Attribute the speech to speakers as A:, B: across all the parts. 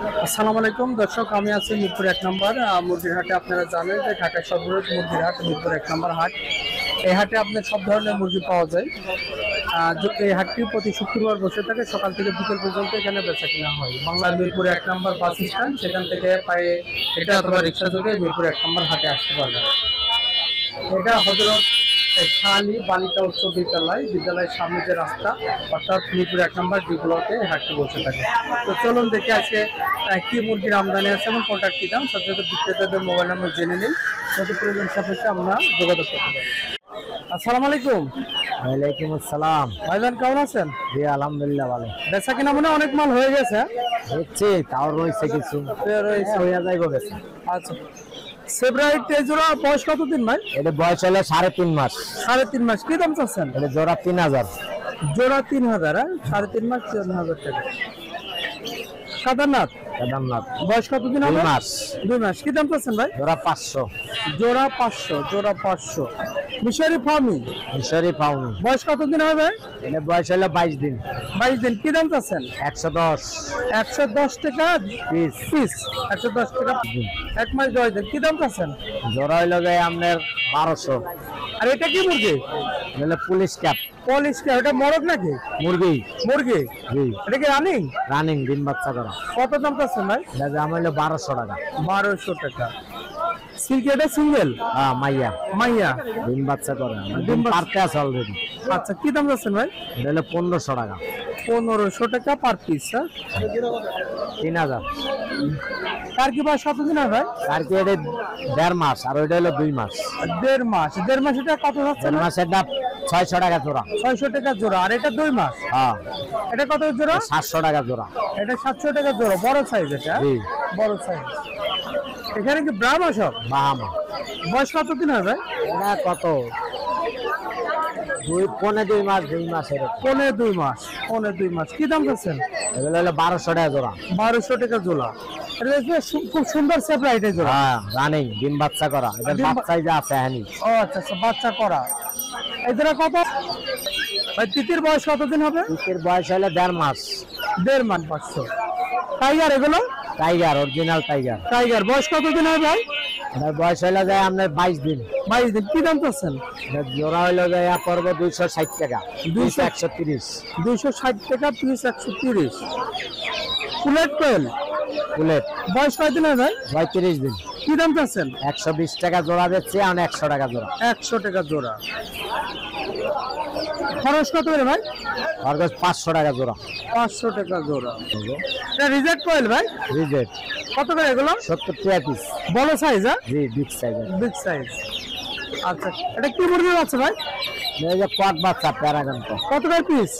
A: আসসালামু আলাইকুম দর্শক, আমি আছি মিরপুর 1 নম্বর মুরগির হাটে। আপনারা জানেন যে ঢাকার সর্ববৃহৎ মুরগির হাট মিরপুর 1 নম্বর হাট। এই হাটে আপনার সব ধরনের মুরগি পাওয়া যায়। এই হাটটি প্রতি শুক্রবার বসে থাকে, সকাল থেকে বিকেল পর্যন্ত এখানে বেচা কেনা হয়। বাংলার মিরপুর 1 নম্বর বাস স্ট্যান্ড, সেখান থেকে পায়ে এটা অথবা রিক্সা যোগে মিরপুর 1 নম্বর হাটে আসতে পারবেন। এটা হযরত শাহী বালিকা উচ্চ বিদ্যালয়ের সামনে যে রাস্তা, অর্থাৎ মিরপুর 1 নম্বর ডিগুলোতে হাটটি বসে থাকে। তো চলুন দেখে আজকে কি মুরগির আমদানি আছে এবং কোনটার কি দাম, সাথে বিক্রেতাদের মোবাইল নাম্বার জেনে নিন, যদি প্রয়োজন সাপেক্ষে আমরা যোগাযোগ করতে পারি। আসসালামু আলাইকুম।
B: ওয়ালাইকুম আসসালাম।
A: ভাইজান কেমন আছেন?
B: জি আলহামদুলিল্লাহ ভালো।
A: বেচা কিনা মনে অনেক মাল হয়ে গেছে?
B: দেখছি তাও রয়েছে কিছু
A: রয়েছে,
B: হইয়া যাইবো বেশি।
A: আচ্ছা, সেব্রাইট জোড়া বয়স কতদিন ভাই?
B: এটা বয়স হলে 3.5 মাস।
A: 3.5 মাস। কি দাম চাচ্ছেন?
B: এটা জোড়া 3000।
A: জোড়া 3000। 3.5 মাস 4000 টাকা। সাধারণত বয়স কতদিন হবে?
B: 2 মাস।
A: 2 মাস। কি দাম চাচ্ছেন ভাই?
B: জোড়া 500।
A: জোড়া 500। জোড়া 500। মিশরি ফার্মি
B: মিশরি পাউনি।
A: বয়স কতদিন হবে ভাই?
B: এটা বয়স হলে 22 দিন।
A: 22 দিন। কি দাম চাচ্ছেন?
B: 110।
A: 110 টাকা
B: পিস।
A: 110 টাকা 1 মাস 10 দিন। কি দাম চাচ্ছেন?
B: জোড়া হইলো যায় আপনার 1200।
A: আর এটা কি মুরগি?
B: এটা পুলিশ ক্যাপ।
A: পলিশ কে? এটা মরক নাকি?
B: মুরগি।
A: মুরগি।
B: জি।
A: এটা কি রানিং?
B: রানিং ডিম বাচ্চা করা।
A: কত দাম চাচ্ছেন ভাই?
B: এটা দাম হইলো 1200 টাকা।
A: 1200 টাকা। সিল্কি এটা সিঙ্গেল?
B: হ্যাঁ মাইয়া।
A: মাইয়া
B: ডিম বাচ্চা করে।
A: ডিম
B: ডিম
A: বাচ্চা।
B: পারতে আছে অলরেডি।
A: আচ্ছা, কি দাম চাচ্ছেন ভাই?
B: এটা হলো 1500 টাকা।
A: 1500 টাকা পার পিস।
B: 3000।
A: তার কি বয়স কতদিন হয় ভাই?
B: আর কি এটা 1.5 মাস, আর ওইটা হলো 2 মাস।
A: 1.5 মাস। 1.5 মাস এটা কত যাচ্ছে?
B: 1.5 মাস এটা 600 টাকা জোড়া।
A: 600 টাকা জোড়া। আর এটা 2 মাস?
B: হ্যাঁ।
A: এটা কত জোড়া?
B: 700 টাকা জোড়া।
A: এটা 700 টাকা জোড়া। বড় সাইজ এটা?
B: জি।
A: বড় সাইজ। এখানে কি ব্রাহ্মা সব?
B: বাহামা।
A: বয়স কতদিন হয় ভাই?
B: এটা কত? 2 মাস 2 মাস এরকম।
A: 2 মাস। 2 মাস। কি দাম চাচ্ছেন?
B: এগুলো হলো 1200 টাকা জোড়া।
A: 1200 টাকা জোড়া। এটা খুব সুন্দর সেপারেট জোড়া।
B: হ্যাঁ রানিং ডিম বাচ্চা করা। এটা বাচ্চাই যা আছে হানি।
A: ও আচ্ছা আচ্ছা, বাচ্চা করা। এই জোড়া কত ভাই? তিতির বয়স কতদিন হবে?
B: এর বয়স হলো 1.5 মাস।
A: 1.5 মাস। 500। টাইগার এগুলো?
B: Tiger, original tiger.
A: টাইগার বয়স কতদিন হয় ভাই?
B: এর বয়স হলো যায় আপনার 22 দিন।
A: 22 দিন। কি দাম চাচ্ছেন?
B: এটা জোড়া হলো যায় পড়বে 260 টাকা। 130।
A: 260 টাকা পিস। 130। ফুলেট কোয়েল
B: বুলেট
A: বয়স কয়দিন হয় ভাই?
B: 35 দিন।
A: কি দাম চাচ্ছেন?
B: 120 টাকা জোড়া দিচ্ছে, আর 100 টাকা জোড়া।
A: 100 টাকা জোড়া। খরচ কত করে ভাই?
B: খরচ 500 টাকা জোড়া।
A: 500 টাকা জোড়া। এটা রিজেক্ট কোয়েল ভাই?
B: রিজেক্ট।
A: কত করে এগুলো?
B: 70 টাকা পিস।
A: বড় সাইজ? হ্যাঁ
B: জি বিগ সাইজ।
A: Big size. আচ্ছা, এটা কি মুরগি আছে ভাই?
B: এই যে কট বাচ্চা প্যারাগন তো।
A: কত করে পিস?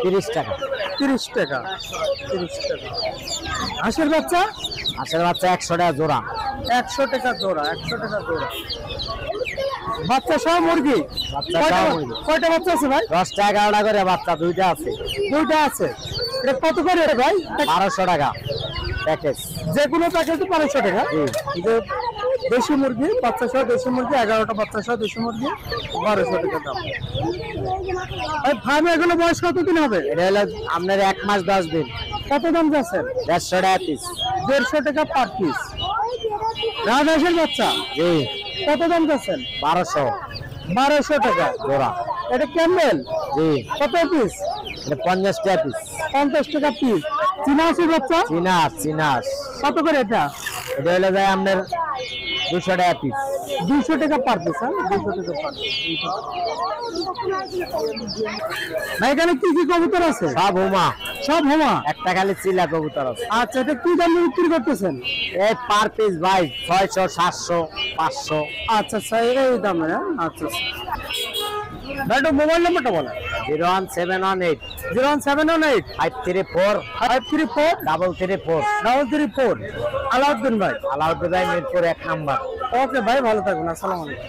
B: 30 টাকা।
A: 30 টাকা। 30 টাকা। হাঁসের বাচ্চা?
B: হাঁসের বাচ্চা 100 টাকা জোড়া।
A: 100 টাকা জোড়া। 100 টাকা জোড়া। বাচ্চা সহ মুরগি?
B: বাচ্চা সহ মুরগি।
A: কয়টা বাচ্চা আছে ভাই?
B: 10 টাকা 11 করে বাচ্চা, দুইটা আছে।
A: দুইটা আছে। এটা কত করে ভাই?
B: 1200 টাকা প্যাকেজ।
A: যে কোনো প্যাকেজ 1200 টাকা।
B: জি।
A: যে দেশি মুরগি বাচ্চা সহ দেশি মুরগি, 11টা বাচ্চা সহ দেশি মুরগি 1200 টাকা দাম। ভাই ফার্মে এগুলো বয়স কতদিন হবে?
B: এটা হলো আপনার 1 মাস 10 দিন।
A: কত দাম যাচ্ছে?
B: 150 টাকা পিস।
A: 150 টাকা পার পিস। রাজহাঁসের বাচ্চা?
B: জি।
A: কত দাম যাচ্ছেন?
B: 1200
A: টাকা
B: জোড়া।
A: এটা ক্যাম্বেল?
B: জি।
A: কত পিস?
B: এটা 50 টাকা পিস।
A: 50 টাকা পিস। চীনা হাঁসের বাচ্চা?
B: চিনাস।
A: কত করে এটা?
B: এটা হলো যায় আপনার 200 টাকা পিস।
A: 200 টাকা পার পিস। হ্যাঁ 200 টাকা পার পিস। ভাই এখানে কি কি কবুতর আছে?
B: সব হোমা।
A: সব হোমা?
B: একটা খালি চিলা কবুতর আছে।
A: আচ্ছা, এটা কি দামে বিক্রি করতেছেন?
B: এই পার পিস ভাই 600 700 500।
A: আচ্ছা আচ্ছা, এই দামে। আচ্ছা ভাই একটু মোবাইল নাম্বারটা বলেন।
B: 01718
A: 01718
B: 534
A: 534
B: 334।
A: 334। আলাউদ্দিন ভাই?
B: আলাউদ্দিন ভাই, মিরপুর 1 নাম্বার।
A: ওকে ভাই, ভালো থাকবেন। আসসালামু আলাইকুম।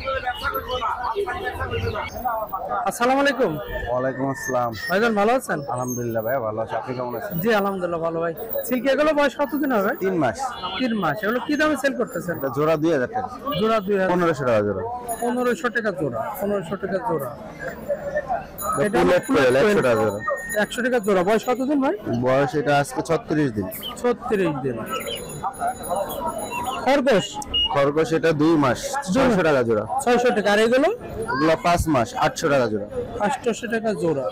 A: আসসালামু আলাইকুম।
C: ওয়ালাইকুম আসসালাম।
A: ভাইজান ভালো আছেন?
C: আলহামদুলিল্লাহ ভাই ভালো আছি, আপনি কেমন আছেন?
A: জি আলহামদুলিল্লাহ ভালো ভাই। সিল্কি এগুলো বয়স কতদিন হবে?
C: 3 মাস।
A: 3 মাস। এগুলো কি দামে সেল করতেছেন?
C: এটা জোড়া 2000 টাকা।
A: জোড়া 2000।
C: 1500 টাকা জোড়া।
A: 1500 টাকা জোড়া। 1500 টাকা জোড়া।
C: এটা পুলেট কোয়েল 100 টাকা জোড়া।
A: 100 টাকা জোড়া। বয়স কতদিন ভাই?
C: বয়স এটা আজকে 36 দিন।
A: 36 দিন। খরগোশ?
C: খরগোশ এটা 2 মাস, 600 টাকা জোড়া।
A: 600 টাকা। আর এগুলো?
C: এগুলো 5 মাস, 800 টাকা জোড়া।
A: 800 টাকা জোড়া।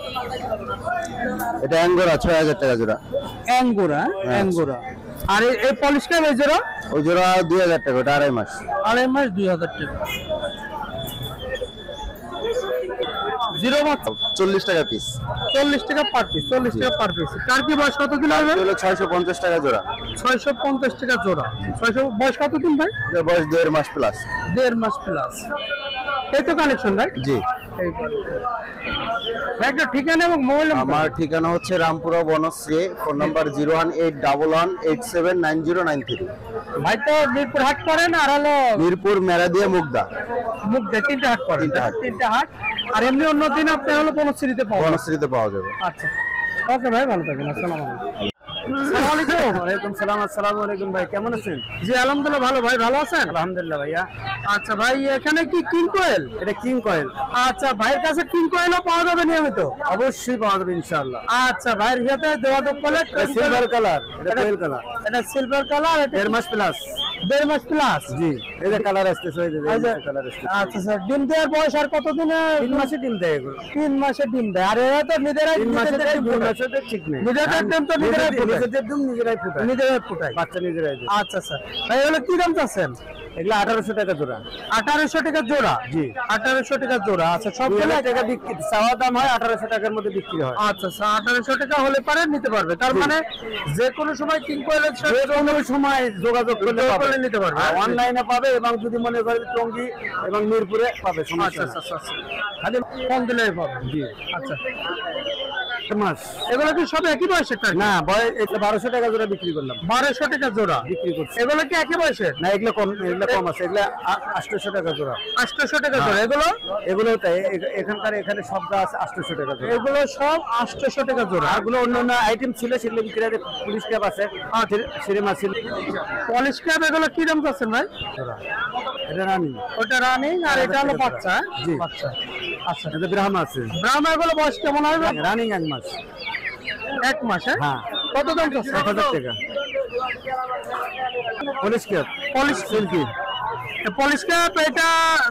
C: এটা অ্যাঙ্গোরা 6000 টাকা জোড়া।
A: অ্যাঙ্গোরা? অ্যাঙ্গোরা। আর এই পলিশ ক্যাপ এই জোড়া?
C: ওই জোড়া 2000 টাকা, ওটা 2.5 মাস।
A: 2.5 মাস 2000 টাকা। জিরো মাছ
C: 40 টাকা পিস।
A: 40 টাকা পার পিস। 40 টাকা পার পিস। কার কি বয়স কতদিন হবে?
C: হলো 650 টাকা জোড়া।
A: 650 টাকা জোড়া। 600 বয়স কতদিন ভাই?
C: এর বয়স 1.5 মাস প্লাস।
A: 1.5 মাস প্লাস। এই তো কালেকশন ভাই?
C: জি।
A: এই ভাই একটা ঠিকানা এবং মোবাইল নাম্বার।
C: আমার ঠিকানা হচ্ছে রামপুরা বনশ্রী, ফোন নাম্বার 01811879093।
A: ভাই তো মিরপুর হাট করেন আর হলো
C: মিরপুর মেরাদিয়া মুগদা।
A: মুগদা, 3টা হাট করেন।
C: তিনটা হাট।
A: 3টা হাট। আর এমনি অন্য দিন আপনি হলো বনশ্রীতে পাবেন।
C: বনশ্রীতে পাওয়া যাবে।
A: আচ্ছা ওকে ভাই, ভালো থাকবেন। আসসালামু আলাইকুম। আসসালামু আলাইকুম।
B: ওয়ালাইকুম সালাম। আসসালামু আলাইকুম ভাই, কেমন আছেন?
A: জি আলহামদুলিল্লাহ ভালো। ভাই ভালো আছেন?
B: আলহামদুলিল্লাহ ভাইয়া।
A: আচ্ছা ভাই, এখানে কি কিং কোয়েল?
B: এটা কিং কয়েল।
A: আচ্ছা ভাইয়ের কাছে কিং কোয়েলও পাওয়া যাবে নিয়মিত?
B: অবশ্যই পাওয়া যাবে ইনশাআল্লাহ।
A: আচ্ছা ভাইয়ের সাথে যোগাযোগ করলে
B: সিলভার কালার, এটা কোয়েল কালার।
A: এটা সিলভার কালার।
B: 1.5 মাস প্লাস।
A: 1.5 মাস প্লাস।
B: জি, এই যে কালার আসতেছে, ওই যে কালার আসতেছে।
A: আচ্ছা স্যার, ডিম দেওয়ার বয়স আর কতদিনে?
B: 3 মাসে ডিম দেয় এগুলো।
A: 3 মাসে ডিম দেয়। আর এরা তো নিজেরাই
B: 3 মাসে দেয়, 2 মাসে দেয়, ঠিক নেই।
A: নিজেদের ডিম তো নিজেরাই ফোটায়।
B: নিজেদের ডিম নিজেরাই ফুটায়।
A: নিজেরাই ফোটায়।
B: বাচ্চা নিজেরাই দেয়।
A: আচ্ছা স্যার, ভাই এগুলো কি দাম চাচ্ছেন?
B: এগুলো 1800 টাকা জোড়া।
A: 1800 টাকা জোড়া?
B: জি।
A: 1800 টাকা জোড়া। আচ্ছা সব
B: 2000 টাকা বিক্রি, চাওয়া দাম হয় 1800 টাকার মধ্যে বিক্রি হয়।
A: আচ্ছা স্যার, 1800 টাকা হলে পারে নিতে পারবে। তার মানে যে কোনো সময় কিং কোয়েলের সাথে
B: যে কোনো সময় যোগাযোগ করলে
A: যোগাযোগ
B: পাবে।
A: করলে নিতে পারবে।
B: অনলাইনে পাবে, এবং যদি মনে করে টঙ্গী এবং মিরপুরে পাবে,
A: আচ্ছা
B: সমস্যা
A: আচ্ছা
B: নেই।
A: আচ্ছা। খালি ফোন দিলেই পাবে।
B: জি।
A: আচ্ছা,
B: মাস
A: এগুলো কি সব একই বয়সের?
B: না, বয় এটা 1200 টাকা জোড়া বিক্রি করলাম।
A: 1200 টাকা জোড়া
B: বিক্রি করছি।
A: এগুলো কি একই বয়সের?
B: না, এগুলো কম, এগুলো কম আছে। এগুলো 800 টাকা জোড়া।
A: 800 টাকা জোড়া। এগুলো
B: এগুলো তাই, এখানকার এখানে সবটা আছে 800 টাকা জোড়া।
A: এগুলো সব 800 টাকা জোড়া।
B: আরগুলো অন্য অন্য আইটেম ছিল, সেগুলো বিক্রি করে। পুলিশ ক্যাপ আছে, সিনেমা ছিল।
A: পলিশ ক্যাপ এগুলো কি দাম চাচ্ছেন ভাই?
B: এটা রানি,
A: ওটা রানিং আর এটা হলো বাচ্চা।
B: জি।
A: বাচ্চা। আচ্ছা,
B: এটা ব্রাহ্মা আছে।
A: ব্রাহ্মা এগুলো বয়স কেমন হবে?
B: রানিং 1 মাস।
A: 1 মাস?
B: হ্যাঁ।
A: কত দাম চাচ্ছেন?
B: 1000 টাকা। Police cap,
A: polish
B: silky,
A: polish cap এটা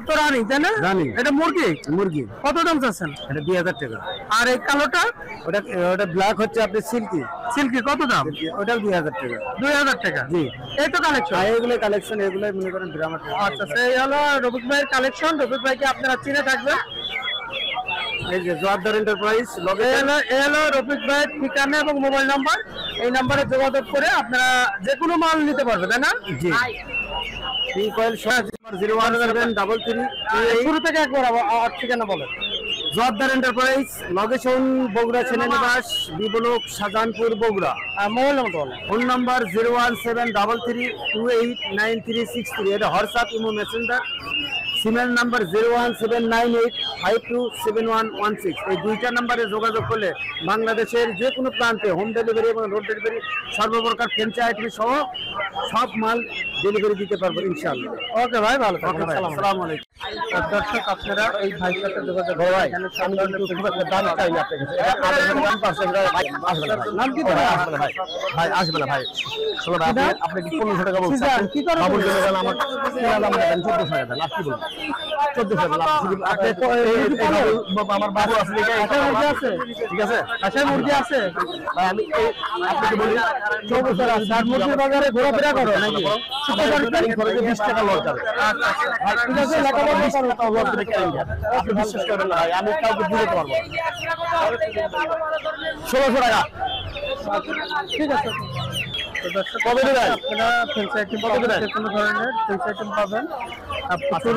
A: তো রানিং তাই না?
B: রানিং।
A: এটা মুরগি?
B: মুরগি।
A: কত দাম চাচ্ছেন?
B: এটা 2000 টাকা।
A: আর এই কালোটা?
B: ওটা ওটা ব্ল্যাক হচ্ছে আপনি সিল্কি।
A: সিল্কি কত দাম?
B: ওটাও 2000 টাকা।
A: 2000 টাকা।
B: জি।
A: এই তো কালেকশন।
B: আর এগুলো কালেকশন, এগুলো মনে করেন ড্রামা।
A: আচ্ছা, সেই হলো রফিক ভাইয়ের কালেকশন। রফিক ভাইকে আপনারা চিনে থাকবেন।
B: এই যে জোয়ারদার এন্টারপ্রাইজ লগে।
A: এই হলো রফিক ভাইয়ের ঠিকানা এবং মোবাইল নাম্বার। এই নাম্বারে যোগাযোগ করে আপনারা যে কোনো মাল নিতে পারবেন, তাই না?
B: জি। এই কয়েল 01733।
A: শুরু থেকে একবার আবার ঠিকানা বলেন।
B: Joardar enterprise, location Bogura সেনানিবাস, বিবলক, Shahjahanpur, Bogura.
A: Mobile number বলেন।
B: Phone number 01733289363। এটা হোয়াটসঅ্যাপ, ইমো, মেসেঞ্জার। সিমের নাম্বার 01798527116। এই দুইটা নাম্বারে যোগাযোগ করলে বাংলাদেশের যে কোনো প্রান্তে হোম ডেলিভারি এবং রোড ডেলিভারি সর্বপ্রকার ফ্যান্সি আইটেম সহ সব মাল ডেলিভারি দিতে পারবো ইনশাআল্লাহ।
A: ওকে ভাই, ভালো থাকবেন।
B: আসসালামু আলাইকুম।
A: দর্শক আপনারা এই ভাইয়ের সাথে যোগাযোগ করুন। এখানে সব ধরনের
B: দাম চাই আপনার কাছে। এটা 8 পার্সেন্ট ভাই আসবে না।
A: নাম কি ভাই?
B: ভাই ভাই আসবে না ভাই। শোনো আপনি আপনি কি 1500 টাকা বলছেন?
A: সিজন কি করে?
B: বাবুর জন্য দেন, আমার দাম দেন 1400 টাকা দেন। আপনি বলুন 1400 টাকা। আপনি তো আমার বাবু আছে দেখে
A: আশায় মুরগি আছে?
B: ঠিক আছে?
A: আশায় মুরগি আছে?
B: ভাই আমি আপনাকে বলি
A: 1400 আছে। আর মুরগির বাজারে ঘোরাফেরা করো নাকি?
B: শুক্রবার খরচে 20 টাকা লস যাবে।
A: ভাই ঠিক আছে, লেখাপড়া করো।
B: লস করে কেন আপনি বিশ্বাস করেন না ভাই, আমি কাউকে বুঝাতে পারবো না। 1600 টাকা।
A: ঠিক আছে। তো দর্শক
B: কবে দেবেন?
A: আপনারা ফেন্সি আইটেম
B: কবে দেবেন?
A: যে কোনো ধরনের ফেন্সি আইটেম পাবেন।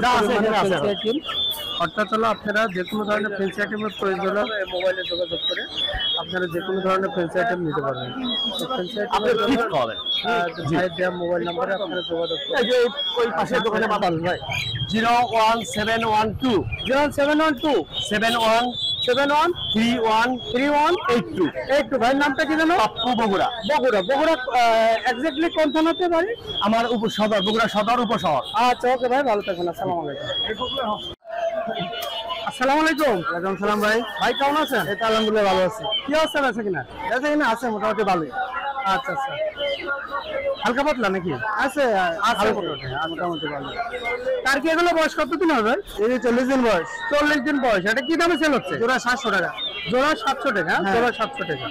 B: যা আছে এখানে আছে।
A: ফেন্সি আইটেম অর্থাৎ হলো আপনারা যে কোনো ধরনের ফেন্সি আইটেমের প্রয়োজন হলে মোবাইলে যোগাযোগ করে আপনারা যে কোনো ধরনের ফেন্সি আইটেম নিতে পারবেন। তো ফেন্সি
B: আপনি ঠিক করেন।
A: ভাইয়ের দেওয়া মোবাইল নাম্বারে আপনারা যোগাযোগ করুন।
B: এই যে ওই পাশের দোকানে বাতাল ভাই 01712
A: 0712
B: 71
A: 71
B: 31
A: 3182 82। ভাইয়ের নামটা কি জানো?
B: পাপ্পু, বগুড়া।
A: বগুড়া। বগুড়া এক্স্যাক্টলি কোন থানাতে বাড়ি?
B: আমার উপসদর, বগুড়া সদর উপশহর।
A: আচ্ছা ওকে ভাই, ভালো থাকবেন। আসসালামু আলাইকুম। আসসালামু আলাইকুম।
B: ওয়ালাইকুম সালাম ভাই।
A: ভাই কেমন আছেন?
B: এই তো আলহামদুলিল্লাহ ভালো আছি।
A: কি অবস্থা আছে কিনা?
B: আছে কিনা আছে মোটামুটি ভালোই
A: আচ্ছা আচ্ছা, হালকা পাতলা নাকি?
B: আছে
A: আছে
B: মোটামুটি ভালো।
A: তার কি এগুলো বয়স কতদিন হবে?
B: এই 40 দিন বয়স,
A: 40 দিন বয়স। এটা কি দামে সেল হচ্ছে?
B: জোড়া 700 টাকা।
A: জোড়া 700 টাকা।
B: হ্যাঁ।
A: জোড়া 700 টাকা,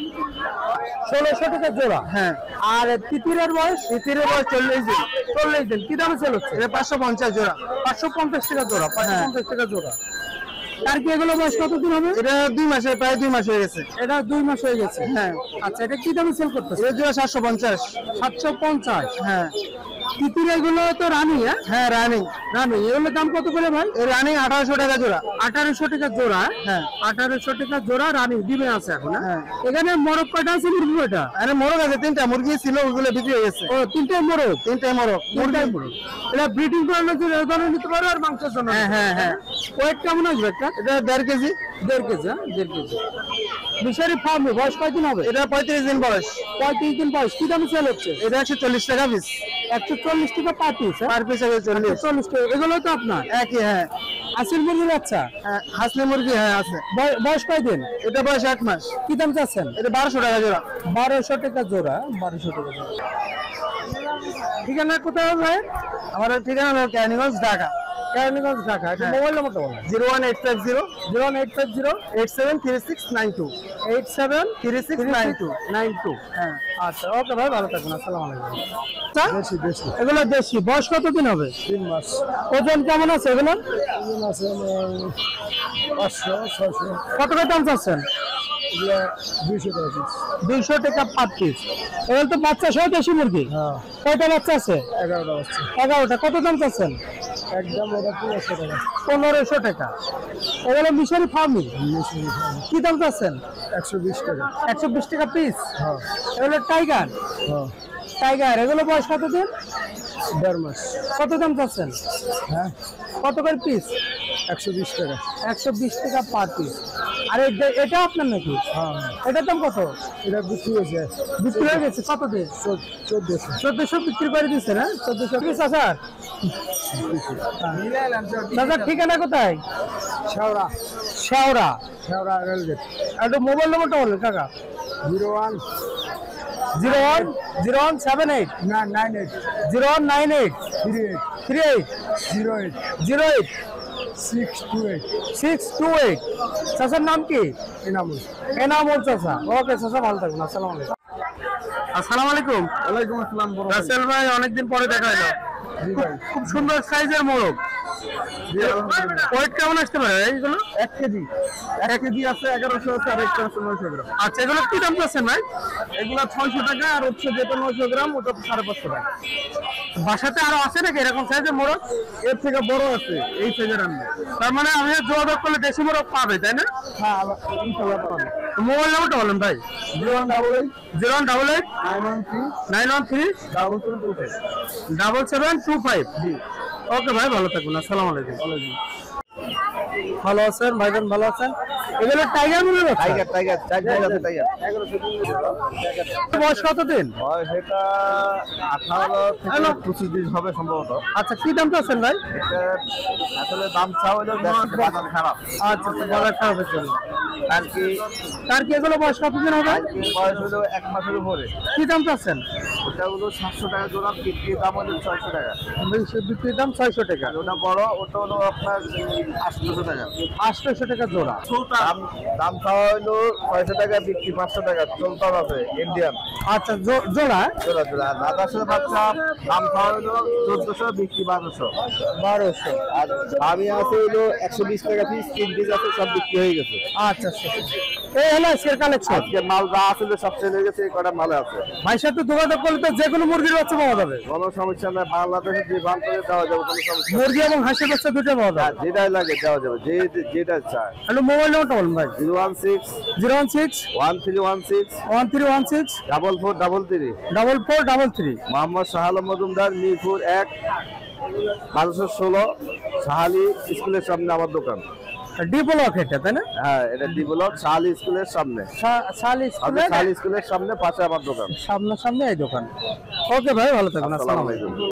A: 1600 টাকা জোড়া।
B: হ্যাঁ,
A: আর তিতিরের বয়স?
B: তিতিরের বয়স 40 দিন।
A: 40 দিন। কি দামে সেল হচ্ছে?
B: এটা 550 জোড়া।
A: 550 টাকা জোড়া। 550 টাকা জোড়া। তার কি এগুলো বয়স কতদিন হবে?
B: এটা 2 মাসে, প্রায় 2 মাস হয়ে গেছে।
A: এটা 2 মাস হয়ে গেছে।
B: হ্যাঁ।
A: আচ্ছা, এটা কি দামে সেল করতেছে?
B: এটা জোড়া 750।
A: 750।
B: হ্যাঁ
A: তিতির এগুলো তো রানী। হ্যাঁ,
B: হ্যাঁ, রানিং।
A: রানী। এগুলোর দাম কত করে ভাই?
B: এই রানিং 1800 টাকা জোড়া।
A: 1800 টাকা জোড়া।
B: হ্যাঁ।
A: 1800 টাকা জোড়া রানী ডিমে আছে এখন।
B: হ্যাঁ।
A: এখানে মোরগ কয়টা আছে, মুরগি কয়টা?
B: আরে মোরগ আছে 3টা, মুরগি ছিল ওগুলো বিক্রি হয়ে গেছে।
A: ও, 3টাই মোরগ।
B: 3টাই মোরগ।
A: মুরগি মোরগ। এটা ব্রিডিং করানোর জন্য এই ধরনের নিতে পারো, আর মাংসের জন্য।
B: হ্যাঁ হ্যাঁ হ্যাঁ।
A: ওয়েট কেমন আসবে একটা?
B: এটা 1.5 কেজি।
A: 1.5 কেজি। হ্যাঁ, 1.5 কেজি। মিশরি ফার্মে বয়স কয়দিন হবে?
B: এটা 35 দিন বয়স।
A: 35 দিন বয়স। কি দামে সেল হচ্ছে?
B: এটা 140 টাকা পিস।
A: 140 টাকা পার পিস।
B: Per piece 140।
A: 140 টাকা। এগুলো তো আপনার
B: একই। হ্যাঁ,
A: আসিল মুরগির বাচ্চা।
B: হাসলি মুরগি। হ্যাঁ আছে।
A: বয়স কয়দিন?
B: এটা বয়স 8 মাস।
A: কি দাম চাচ্ছেন?
B: এটা 1200 টাকা জোড়া।
A: 1200 টাকা জোড়া। 1200 টাকা জোড়া। ঠিকানা কোথায় ভাই?
B: আমার ঠিকানা হলো কেরানীগঞ্জ, ঢাকা।
A: কেরানীগঞ্জ, ঢাকা। এটা মোবাইল নম্বরটা বলেন।
B: 01850
A: 01850
B: 873692।
A: 873692।
B: হ্যাঁ।
A: আচ্ছা, ওকে ভাই, ভালো থাকুন। আসসালামু আলাইকুম।
B: দেশি দেশি
A: এগুলো দেশি। বয়স কতদিন হবে?
B: 3 মাস।
A: ওজন কেমন আছে এগুলো?
B: ওজন আছে 500 600।
A: কত করে দাম চাচ্ছেন?
B: এগুলা 200 টাকা পিস।
A: 200 টাকা পার পিস। এগুলো তো বাচ্চা সহ দেশি মুরগি।
B: হ্যাঁ,
A: কয়টা বাচ্চা আছে?
B: 11টা বাচ্চা।
A: 11টা। কত দাম চাচ্ছেন?
B: একদম ওটা 1500 টাকা।
A: 1500 টাকা। এগুলো মিশরি ফার্মি। কি দাম চাচ্ছেন?
B: 120 টাকা।
A: 120 টাকা পিস।
B: হ্যাঁ
A: এগুলো টাইগার।
B: হ্যাঁ।
A: টাইগার। এগুলো বয়স কতদিন?
B: 1.5 মাস।
A: কত দাম চাচ্ছেন?
B: হ্যাঁ,
A: কত করে পিস?
B: 120 টাকা।
A: 120 টাকা পার পিস। আর এটা আপনার নাকি?
B: হ্যাঁ,
A: এটার দাম কত?
B: এটা বিক্রি হয়েছে
A: বিক্রি হয়ে গেছে। কত দিয়ে?
B: 1400।
A: 1400 বিক্রি করে দিচ্ছে না? 1400 পিস। স্যার দাদা, ঠিকানা কোথায়?
B: শেওড়া।
A: শেওড়া।
B: শেওড়া রেলগেট।
A: একটু মোবাইল নম্বরটা বলেন কাকা।
B: 01
A: 0178
B: না 98
A: 0198
B: 38
A: 38
B: 08
A: 08
B: 628
A: 628। চাচার নাম কি?
B: এনামুল।
A: এনামুল চাচা। ওকে চাচা, ভালো থাকুন। আসসালামু আলাইকুম। আসসালামু আলাইকুম।
B: ওয়ালাইকুম আসসালাম। বড় ভাই।
A: রাসেল ভাই, অনেকদিন পরে দেখা হলো।
B: জি ভাই।
A: খুব সুন্দর সাইজের মোরগ।
B: জি, আলহামদুলিল্লাহ।
A: ওয়েট কেমন আসতে পারে এইগুলো?
B: 1 কেজি। 1 কেজি আছে 1100 আছে, আর একটা আছে 900 গ্রাম।
A: আচ্ছা, এগুলো কি দাম চাচ্ছেন ভাই?
B: এগুলা 600 টাকা, আর হচ্ছে যেটা 900 গ্রাম ওটা 550 টাকা।
A: বাসাতে আরো আছে নাকি এরকম সাইজের মোরগ?
B: এর থেকে বড় আছে এই সাইজের আনবে।
A: তার মানে আমি যোগাযোগ করলে দেশি মোরগ পাবে, তাই না?
B: হ্যাঁ, ইনশাআল্লাহ পাবে।
A: মোবাইল নম্বরটা বলেন ভাই।
B: 0188
A: 0188
B: 913
A: 913
B: 7725।
A: 7725।
B: জি।
A: ওকে ভাই, ভালো থাকুন। আসসালামু আলাইকুম। ভালো আছেন ভাইজান? ভালো আছেন? এগুলো টাইগার মুরগি।
B: টাইগার টাইগার টাইগার আছে টাইগার।
A: বয়স কতদিন?
B: হয় সেটা 18 থেকে 25 দিন হবে সম্ভবত।
A: আচ্ছা, কি দাম চাচ্ছেন ভাই?
B: এটা আসলে দাম চাও হলো বাজার খারাপ।
A: আচ্ছা, বাজার খারাপের জন্য।
B: আর কি
A: তার কি এগুলো বয়স কতদিন হবে?
B: বয়স হলো 1 মাসের উপরে।
A: কি দাম চাচ্ছেন?
B: ওটা হলো 700 টাকা জোড়া, বিক্রির দাম হলো 600 টাকা।
A: বিক্রির দাম 600 টাকা।
B: আর ওটা বড়, ওটা হলো আপনার 800 টাকা।
A: 800 টাকা জোড়া।
B: দাম দাম চাওয়া হলো 600 টাকা, বিক্রি 500 টাকা। চলতাম আছে ইন্ডিয়ান
A: আচ্ছা, জোড়া।
B: জোড়া জোড়া। আর রাজার বাচ্চা দাম চাওয়া হলো 1400, বিক্রি 1200।
A: 1200।
B: আর আমি আছে হলো 120 টাকা পিস, 3 পিস আছে, সব বিক্রি হয়ে গেছে।
A: আচ্ছা আচ্ছা, এই হলো আজকের কালেকশন।
B: আজকে মাল যা আছে সব সেল হয়ে গেছে, এই কটা মাল আছে।
A: ভাইয়ের সাথে যোগাযোগ করলে তো যে কোনো মুরগির বাচ্চা পাওয়া যাবে।
B: কোনো সমস্যা নাই, বাংলাদেশে যে দাম করে দেওয়া যাবে, কোনো সমস্যা নেই।
A: মুরগি এবং হাঁসের বাচ্চা দুটো পাওয়া
B: আর
A: যাবে।
B: যেটাই লাগে দেওয়া যাবে, যেটা চায়।
A: হ্যালো, মোবাইল নম্বরটা বলুন ভাই।
B: 016
A: 016
B: 1316
A: 1316
B: 4433।
A: 4433।
B: মোহাম্মদ শাহ আলম মজুমদার, মিরপুর 1 1216 শাহালি স্কুলের সামনে আমার দোকান।
A: ডি ব্লক এটা, তাই না?
B: হ্যাঁ, এটা ডি ব্লক শাহালি স্কুলের সামনে।
A: শালি
B: শাহালি স্কুলের সামনে পাশে আমার দোকান।
A: সামনে এই দোকান। ওকে ভাই, ভালো থাকুন।
B: আসসালামু
A: আসসালামু
B: আলাইকুম।
A: আলাইকুম।